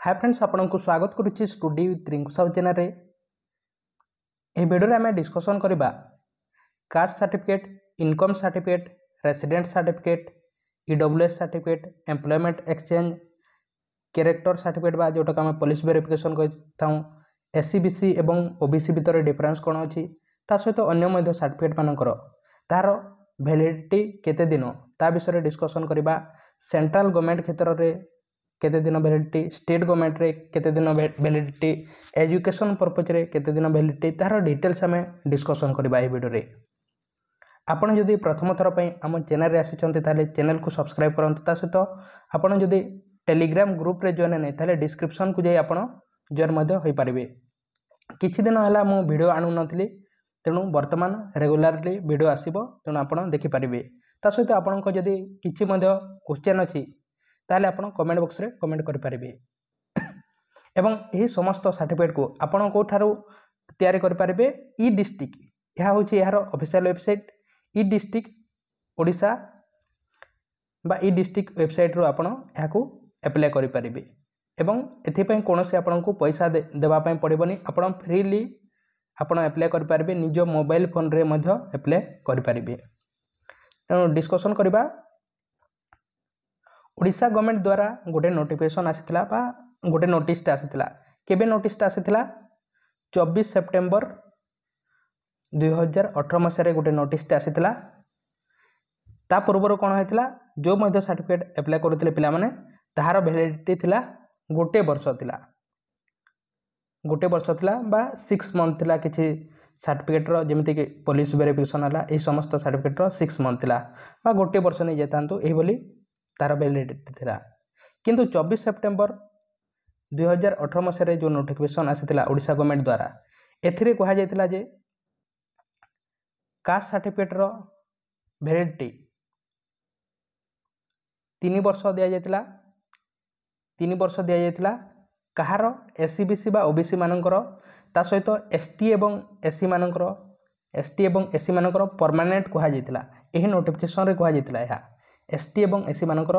हाय friends आपको स्वागत करुच्ची study with Rinku Sahu channel रे। यह वीडियो आम डिस्कसन करवा caste certificate, income certificate, resident certificate, EWS certificate, employment exchange, character certificate बा जोटा आम पुलिस वेरिफिकेशन कर एससीबीसी एवं ओबीसी भितर डिफरेंस कौन अच्छी ता सहित अन्य सर्टिफिकेट मानकर तार वैलिडिटी केते दिन ता विषय डिस्कसन करवा। सेंट्रल गवर्नमेंट क्षेत्र में केते दिन वैलिडिटी, स्टेट गवर्नमेंट रे केते दिन वैलिडिटी, एजुकेशन पर्पज रे केते दिन वैलिडिटी तार डिटेल्स आम डिस्कसन करवा ए वीडियो रे। आपण जदि प्रथम थर पे आम चैनल रे आसिचंती ताले चैनल को सब्सक्राइब करंतु। ता सहित आपण जदि टेलीग्राम ग्रुप रे जॉइन नै ताले डिस्क्रिप्शन को जाई आपण जॉइन मध्ये होई परिबे। किछि दिन हला मु वीडियो आनु नथली तेणु वर्तमान रेगुलारली वीडियो आसीबो तेणु आपण देखि परिबे। ता सहित आपण को जदि किछि मध्ये क्वेश्चन अछि ताले आपण कमेंट बॉक्स रे कमेंट करि परिबे। एवं एही समस्त सर्टिफिकेट को आपण को थारु तयारी करि परिबे ई डिस्ट्रिक्ट, यह होछि यार ऑफिशियल वेबसाइट ई डिस्ट्रिक्ट ओडिशा बा ई डिस्ट्रिक्ट वेबसाइट रो आपण याकू अप्लाई करि परिबे। एवं एथि पय कोनोसे आपण को पैसा देबा पय पड़िबोनी, आपण फ्रीली आपण अप्लाई करि परिबे, निज मोबाइल फोन रे मध्ये अप्लाई करि परिबे। तेणु डिस्कशन करबा ओडिशा गवर्नमेंट द्वारा गोटे नोटिफिकेशन आसीथिला बा गोटे नोटिस आसीथिला। केबे नोटिस आसीथिला 24 सेप्टेम्बर 2018 मसीह गोटे नोटिस आसीथिला। ता पूर्वर कौन होइथिला जो मध्ये सर्टिफिकेट अप्लाई करुथिले पिला माने ताहार वैलिडिटी थिला गोटे वर्ष थिला बा 6 मंथ थिला। किछि सर्टिफिकेट रो जेमिति कि पुलिस वेरिफिकेशन हला ए समस्त सर्टिफिकेट रो 6 मंथ थिला बा गोटे वर्ष नै जेतांतु एही बोली तार वैलिडिटी थिला। किंतु 24 सेप्टेम्बर 2018 मसीह जो नोटिफिकेशन आसीथिला ओडिशा गवर्नमेंट द्वारा एथिरे कहा जायतिला जे कास्ट सर्टिफिकेट रो वैलिडिटी 3 वर्ष दिया जायतिला। 3 वर्ष दिया जायतिला कहार एससीबीसी बा ओबीसी मानकर, ता सहित एसटी एवं एससी मानकर परमानेंट कहा जायतिला। एही नोटिफिकेशन रे कहा जायतिला या एसटी एवं एससी मानकर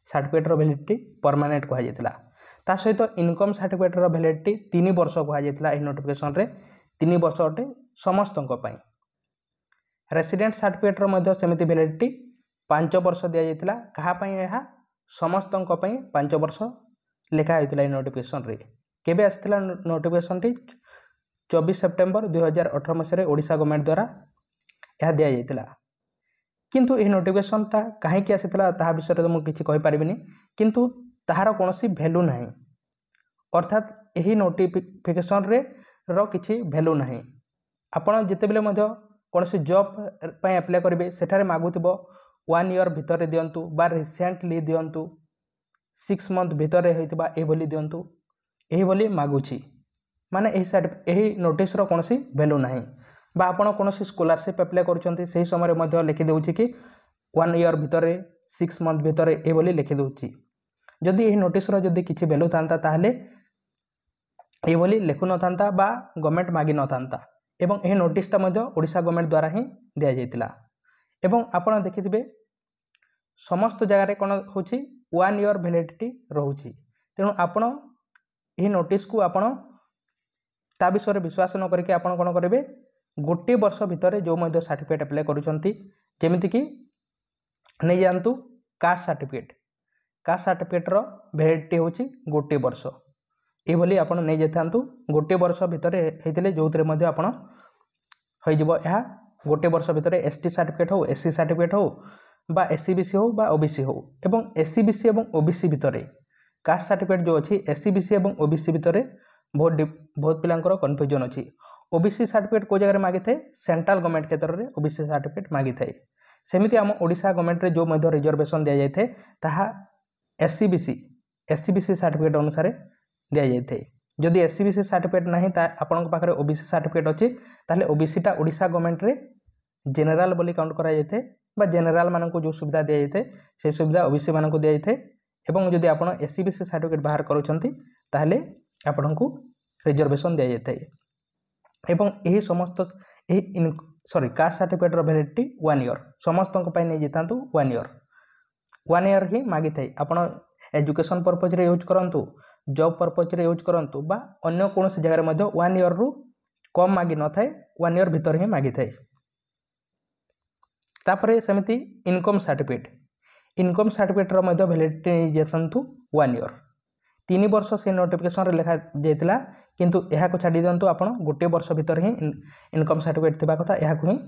सर्टिफिकेट रो वैलिडिटी परमानेंट कहा जायतिला। ता सहित इनकम सर्टिफिकेट रो वैलिडिटी 3 वर्ष कहा जायतिला। एही नोटिफिकेशन रे 3 वर्ष अटे समस्तक पई। रेसिडेंट सर्टिफिकेट रो मध्ये सेमिति वैलिडिटी 5 वर्ष दिया जायतिला। कहा पई यहा समस्तक पई 5 वर्ष लिखा होइतिला। ए नोटिफिकेशन रे केबे आसितिला नोटिफिकेशन टी 24 सेप्टेम्बर 2018 मसीह ओडिशा गवर्नमेंट द्वारा यह दिया जायतिला। किंतु यह नोटिफिकेशन ता कहीं आसीथिला ताहा विषय रे मु किछि कहि परिबिनी, किंतु ताहार कोनोसी वैल्यू नाही, अर्थात यही नोटिफिकेशन रे रो किछि वैल्यू नाही। आपण जेतेबेले मध्ये कोनोसी जॉब पय अप्लाई करिवे सेठारे मागुथिबो 1 ईयर भितर दियंतु बा रिसेंटली दियंतु, 6 मंथ भितर होइतिबा ए बोली दियंतु, एही बोली मागुछि माने एही नोटिस रो कोनोसी वैल्यू नाही। बा आपण कोनोसी स्कॉलरशिप अप्लाई करूछंती सेही समय रे मध्ये लिखि देउछि कि 1 ईयर भितर 6 मंथ भितर ए बोली लिखि देउछि। जदि एही नोटिस रो जदि किछि वैल्यू थांता ताहले ए बोली लेखु न थांता बा गवर्नमेंट मागी न थांता। एवं एही नोटिस ता मध्ये ओडिशा गवर्नमेंट द्वारा ही दिया जायतिला। एवं आपण देखिथिबे समस्त जगह रे कोन होछि 1 ईयर वैलिडिटी रहउछि। तेणु आपण एही नोटिस को आपण ता विषय विश्वास न करके आपण कोन करिवे गोटे वर्ष भितर जो मध्ये सर्टिफिकेट अप्लाई करूछंती जेमिति कि नै जानतु कास्ट सर्टिफिकेट रो वैलिडिटी होछि गोटे वर्ष। ए बोली आपण नै जेथांतु गोटे वर्ष भितर हेतिले जोतरे मध्ये आपण होई जिवो या गोटे वर्ष भितर एसटी सर्टिफिकेट हो, एससी सर्टिफिकेट हो बा एससीबीसी हो बा ओबीसी हो। एवं एससीबीसी एवं ओबीसी भितर कास्ट सर्टिफिकेट जो अछि एससीबीसी एवं ओबीसी भितर बहुत पिलांकर कन्फ्यूजन अछि। ओबीसी सर्टिफिकेट को जगह मागी थाए सेंट्रल गवर्नमेंट क्षेत्र में ओबीसी सर्टिफिकेट मागी थाए। सेमिति आम ओडिशा गवर्नमेंट रे जो मध्ये रिजर्वेशन दिया जाय थाए ताहा एससीबीसी सर्टिफिकेट अनुसार दिया जाय थाए। जदि एससीबीसी सर्टिफिकेट नाही ता आपनक पाखरे ओबीसी सर्टिफिकेट अछि ताले ओबीसी टा ओडिशा गवर्नमेंट रे जनरल बोली काउंट करा जाय थाए बा जनरल माननको जो सुविधा दिया जाय थाए से सुविधा ओबीसी माननको दिया जाय थाए। एवं जदि आपण एससीबीसी सर्टिफिकेट बाहर करूछंती ताले आपनको रिजर्वेशन दिया जाय थाए। एवं यही समस्त कास्ट सर्टिफिकेट रो वैलिडिटी 1 ईयर समस्त पय नै जेतांतु 1 ईयर ही मागी थाए। आपण एजुकेशन पर्पज रे यूज करंतु जॉब पर्पज रे यूज करंतु बा अन्य कोनोसी जगह रे मध्य 1 ईयर रु कम मागी न थाए 1 ईयर भीतर ही मागी थाए। तापरे सेमिति इनकम सर्टिफिकेट रो मध्य वैलिडिटी नै जेतंतु 1 ईयर 3 वर्ष से नोटिफिकेशन रे लिखा जाइतिला किंतु एहा को छाडी दंतु आपण गोटे वर्ष भीतर ही इनकम सर्टिफिकेट थिबा कथा एहा को ही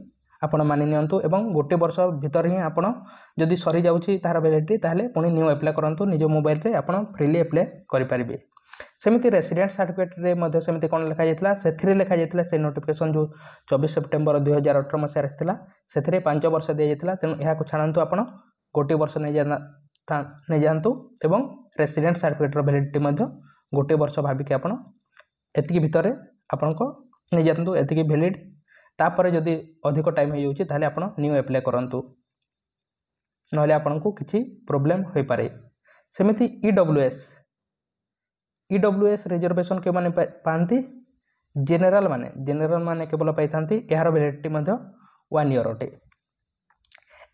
आपण मानि नियंतु एवं गोटे वर्ष भीतर ही आपण जदि सरी जाउची तार वैलिडिटी ताहले पुनी न्यू अप्लाई करंतु निज मोबाइल रे आपण फ्रीली अप्लाई करि परिबे। सेमिति रेसिडेंट सर्टिफिकेट रे मध्य सेमिति कोन लिखा जाइतिला सेथिरे लिखा जाइतिला से नोटिफिकेशन जो 24 सेप्टेम्बर 2018 मसिया रे थिला सेथिरे 5 वर्ष दे जाइतिला तेनु एहा को छाडंतु आपण गोटे वर्ष नै जानतु एवं रेसिडेंट सर्टिफिकेट रो वैलिडिटी मध्य गोटे वर्ष भाबिके आपण एतिकी भितर आपण को नै जानतु एतिकी वैलिड तापर जदि अधिक टाइम हो जाउची ताले आपण न्यू अप्लाई करंतु नहले आपण को किछि प्रॉब्लम होई पारे। सेमिति ईडब्ल्यूएस रिजर्वेशन के माने पांती जनरल माने केवल पाइथांती एहार वैलिडिटी मध्य 1 ईयर अटे।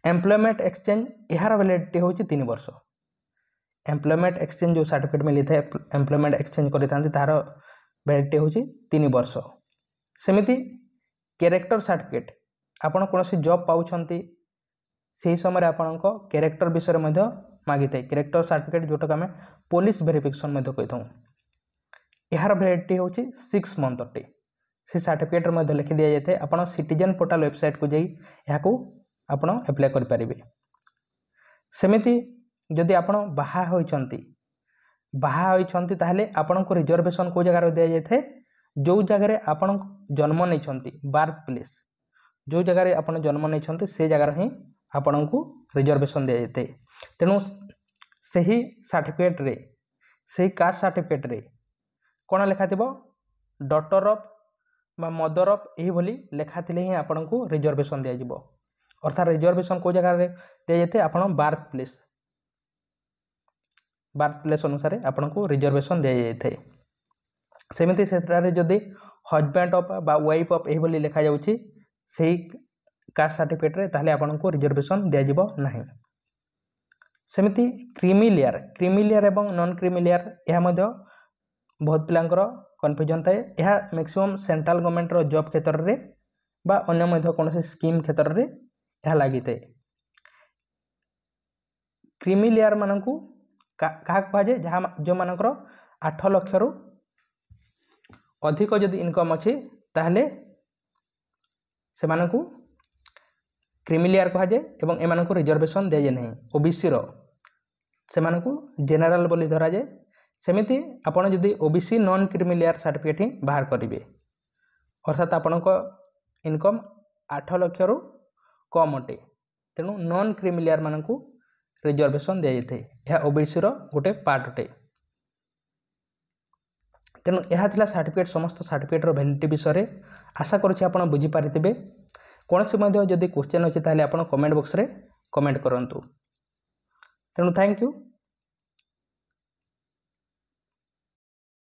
एम्प्लॉयमेंट एक्सचेंज एहार वैलिडिटी होची 3 वर्ष। एम्प्लॉयमेंट एक्सचेंज जो सर्टिफिकेट मिली थाए एम्प्लॉयमेंट एक्सचेंज करिथांती तार वैलिडिटी होची 3 वर्ष। सेमिति कैरेक्टर सर्टिफिकेट आपण कोनोसी जॉब पाउछंती सेही समय आपण को कैरेक्टर विषय मध्य मागी थाए। कैरेक्टर सर्टिफिकेट जोटा हमें पुलिस वेरिफिकेशन मध्य कहि थाउ एहार वैलिडिटी होची 6 मंथ अटे। से सर्टिफिकेट मध्य लिखि दिया जाय आपण सिटीजन पोर्टल वेबसाइट को जाई याकू आपण अप्लाई करि परिबे। सेमिति जदि आपण बाहा होइछंती ताहले आपण को रिजर्वेशन को जगह रे दिया जाय थाए जो जगह रे आपण जन्म नै छंती बर्थ प्लेस जो जगह रे आपण जन्म नै छंती से जगह रे ही आपण को रिजर्वेशन दिया जाय थाए। तेनु सही सर्टिफिकेट रे सही कास्ट सर्टिफिकेट रे कोन लिखा थिबो डॉटर ऑफ बा मदर ऑफ एही भली लिखा थिले ही आपण को रिजर्वेशन दिया जिवो। अर्थात रिजर्वेशन को जगह रे दिया जाय थाए आपण बर्थ प्लेस अनुसार आपण को रिजर्वेशन दिया जाय थाए। सेमिति सेत्रारे जदि हस्बैंड ऑफ बा वाइफ ऑफ एही भली लिखा जाउची सही कास्ट सर्टिफिकेट रे ताहले आपण को रिजर्वेशन दिया जिवो नाही। सेमिति क्रीमिलियर एवं नॉन क्रीमिलियर यह मध्य बहुत पिलांकर कन्फ्यूजन थाए। यह मैक्सिमम सेंट्रल गवर्नमेंट रो जॉब क्षेत्र रे बा अन्य मध्य कोनोसी स्कीम क्षेत्र रे यह लागि थाए। क्रीमिलियर मानकू काहा कहाजे जहा जो मानकर 8 लाख रु अधिक जदि इनकम अछि ताहले से मानकू क्रीमिलियर कहाजे एवं एमानकू रिजर्वेशन दिया जाय नहीं। ओबीसी रो से मानकू जनरल बोली धरा जाए। सेमिति आपण जदि ओबीसी नॉन क्रीमिलियर सर्टिफिकेट ही बाहर करिवे अर्थात आपण को इनकम 8 लाख रु कम अटे तेणु नॉन क्रीमिलियर मानकू रिजर्वेशन दिया जाय थाए। यह ओबीसी रो गोटे पार्ट अटे। तेणु यह थिला सर्टिफिकेट समस्त सर्टिफिकेट रो वैलिडिटी विषय आशा करूछि आपण बुझी पारिथिबे। कोनोसी मध्य जदि क्वेश्चन अछि ताले आपण कमेंट बॉक्स रे कमेंट करंतु। तेणु थैंक यू।